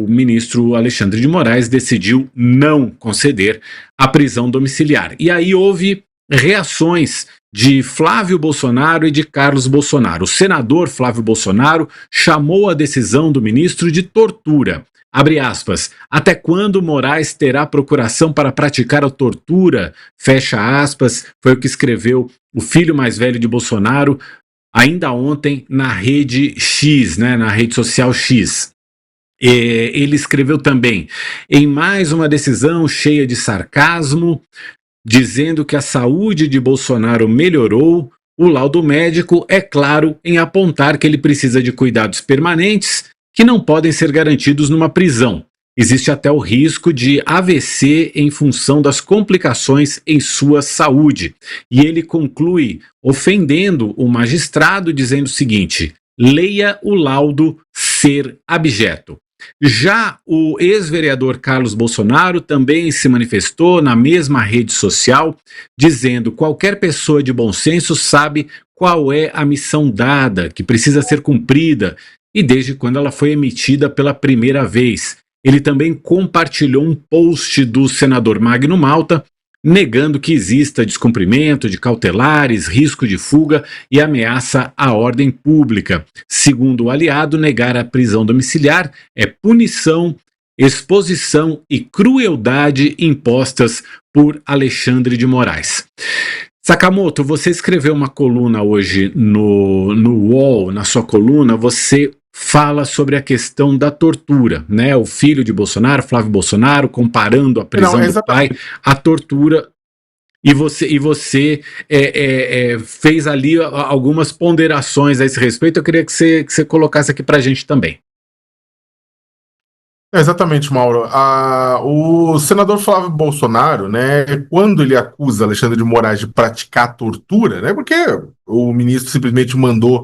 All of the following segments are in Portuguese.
o ministro Alexandre de Moraes decidiu não conceder a prisão domiciliar. E aí houve reações de Flávio Bolsonaro e de Carlos Bolsonaro. O senador Flávio Bolsonaro chamou a decisão do ministro de tortura. Abre aspas, até quando Moraes terá procuração para praticar a tortura? Fecha aspas, foi o que escreveu o filho mais velho de Bolsonaro ainda ontem na rede X, né, na rede social X. Ele escreveu também, em mais uma decisão cheia de sarcasmo, dizendo que a saúde de Bolsonaro melhorou, o laudo médico é claro em apontar que ele precisa de cuidados permanentes que não podem ser garantidos numa prisão. Existe até o risco de AVC em função das complicações em sua saúde. E ele conclui ofendendo o magistrado, dizendo o seguinte: leia o laudo ser abjeto. Já o ex-vereador Carlos Bolsonaro também se manifestou na mesma rede social, dizendo que qualquer pessoa de bom senso sabe qual é a missão dada, que precisa ser cumprida, e desde quando ela foi emitida pela primeira vez. Ele também compartilhou um post do senador Magno Malta, negando que exista descumprimento de cautelares, risco de fuga e ameaça à ordem pública. Segundo o aliado, negar a prisão domiciliar é punição, exposição e crueldade impostas por Alexandre de Moraes. Sakamoto, você escreveu uma coluna hoje no UOL, na sua coluna, você fala sobre a questão da tortura, né? O filho de Bolsonaro, Flávio Bolsonaro, comparando a prisão do pai à tortura, e você fez ali algumas ponderações a esse respeito. Eu queria que você colocasse aqui pra gente também. Exatamente, Mauro. O senador Flávio Bolsonaro, né, quando ele acusa Alexandre de Moraes de praticar tortura, né, porque o ministro simplesmente mandou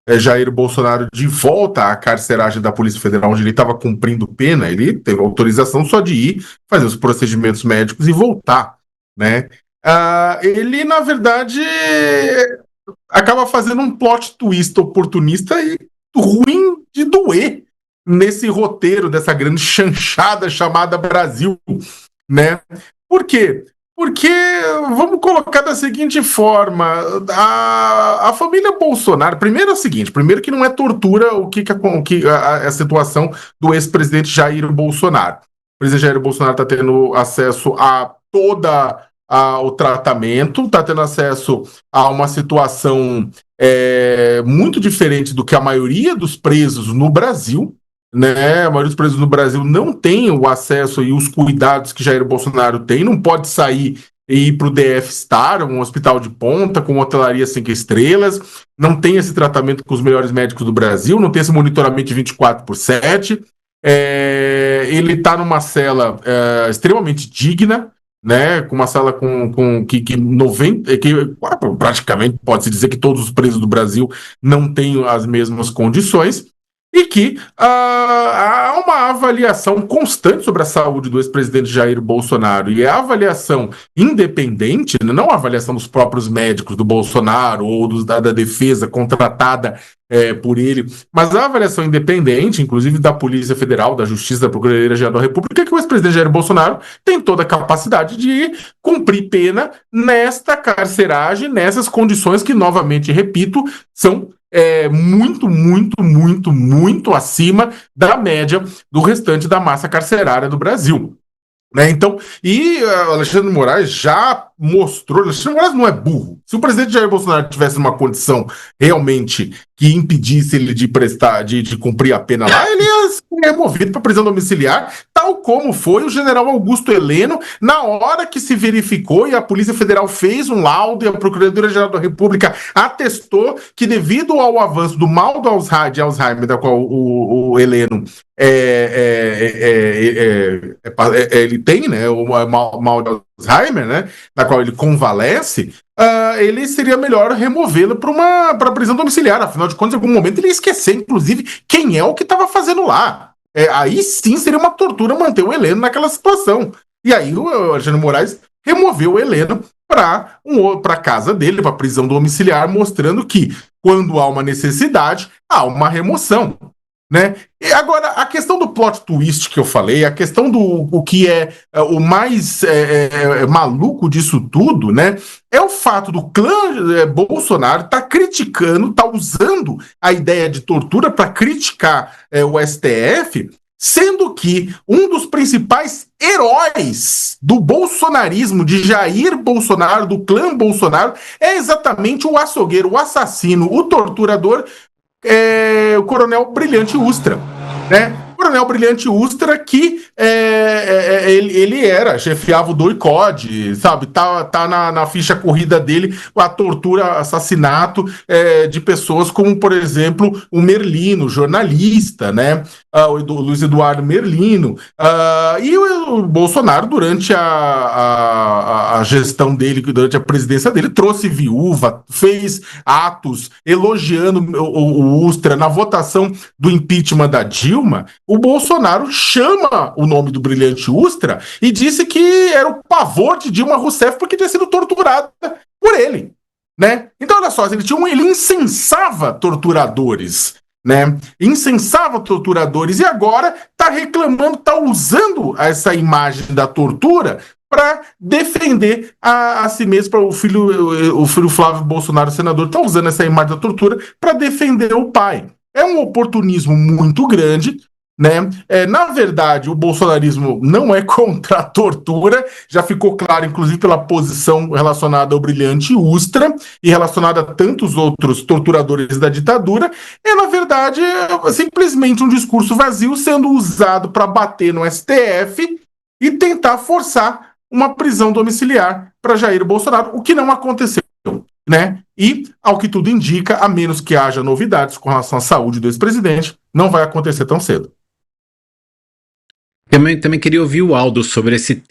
Jair Bolsonaro de volta à carceragem da Polícia Federal, onde ele estava cumprindo pena, ele teve autorização só de ir fazer os procedimentos médicos e voltar, né? Ele, na verdade, acaba fazendo um plot twist oportunista e ruim de doer nesse roteiro dessa grande chanchada chamada Brasil, né? Por quê? Porque, vamos colocar da seguinte forma, a família Bolsonaro, primeiro é o seguinte, primeiro que não é tortura a situação do ex-presidente Jair Bolsonaro. O presidente Jair Bolsonaro está tendo acesso a o tratamento, está tendo acesso a uma situação muito diferente do que a maioria dos presos no Brasil, né? A maioria dos presos no Brasil não tem o acesso e os cuidados que Jair Bolsonaro tem, não pode sair e ir para o DF Star, um hospital de ponta, com hotelaria 5 estrelas, não tem esse tratamento com os melhores médicos do Brasil, não tem esse monitoramento de 24/7, ele está numa cela extremamente digna, né, com uma sala que praticamente pode-se dizer que todos os presos do Brasil não têm as mesmas condições, e que há uma avaliação constante sobre a saúde do ex-presidente Jair Bolsonaro, e a avaliação independente, não a avaliação dos próprios médicos do Bolsonaro ou da defesa contratada por ele, mas a avaliação independente, inclusive da Polícia Federal, da Justiça, da Procuradoria-Geral da República, que o ex-presidente Jair Bolsonaro tem toda a capacidade de cumprir pena nesta carceragem, nessas condições que, novamente, repito, são muito, muito, muito, muito acima da média do restante da massa carcerária do Brasil. Né? Então, e Alexandre de Moraes já mostrou, Alexandre de Moraes não é burro. Se o presidente Jair Bolsonaro tivesse uma condição realmente que impedisse ele de cumprir a pena lá, ele ia ser removido para prisão domiciliar, tal como foi o general Augusto Heleno, na hora que se verificou e a Polícia Federal fez um laudo e a Procuradoria-Geral da República atestou que, devido ao avanço do mal de Alzheimer, da qual o Heleno ele tem, né, o mal de Alzheimer, né, da qual ele convalesce, ele seria melhor removê-lo para prisão domiciliar. Afinal de contas, em algum momento ele ia esquecer, inclusive, quem é o que estava fazendo lá. Aí sim seria uma tortura manter o Heleno naquela situação. E aí o Alexandre de Moraes removeu o Heleno para a casa dele, para prisão domiciliar, mostrando que, quando há uma necessidade, há uma remoção. né? E agora, a questão do plot twist que eu falei, a questão do o que é o mais maluco disso tudo, né? É o fato do clã Bolsonaro tá criticando, tá usando a ideia de tortura para criticar o STF, sendo que um dos principais heróis do bolsonarismo, de Jair Bolsonaro, do clã Bolsonaro, é exatamente o açougueiro, o assassino, o torturador, o Coronel Brilhante Ustra, né? Coronel Brilhante Ustra, que ele chefiava o DOI-CODE, sabe? Tá na ficha corrida dele a tortura, assassinato de pessoas como, por exemplo, o Merlino, jornalista, né? O Luiz Eduardo Merlino. E o Bolsonaro, durante a gestão dele, durante a presidência dele, trouxe viúva, fez atos elogiando o Ustra. Na votação do impeachment da Dilma, o Bolsonaro chama o nome do Brilhante Ustra e disse que era o pavor de Dilma Rousseff porque tinha sido torturada por ele, né? Então, olha só, ele incensava torturadores, né? Incensava torturadores e agora tá reclamando, tá usando essa imagem da tortura para defender a si mesmo, para o filho Flávio Bolsonaro, senador, tá usando essa imagem da tortura para defender o pai. É um oportunismo muito grande, né? Na verdade, o bolsonarismo não é contra a tortura, já ficou claro, inclusive, pela posição relacionada ao Brilhante Ustra e relacionada a tantos outros torturadores da ditadura. Na verdade, simplesmente um discurso vazio sendo usado para bater no STF e tentar forçar uma prisão domiciliar para Jair Bolsonaro, o que não aconteceu, né? E, ao que tudo indica, a menos que haja novidades com relação à saúde do ex-presidente, não vai acontecer tão cedo. Também queria ouvir o Aldo sobre esse tema.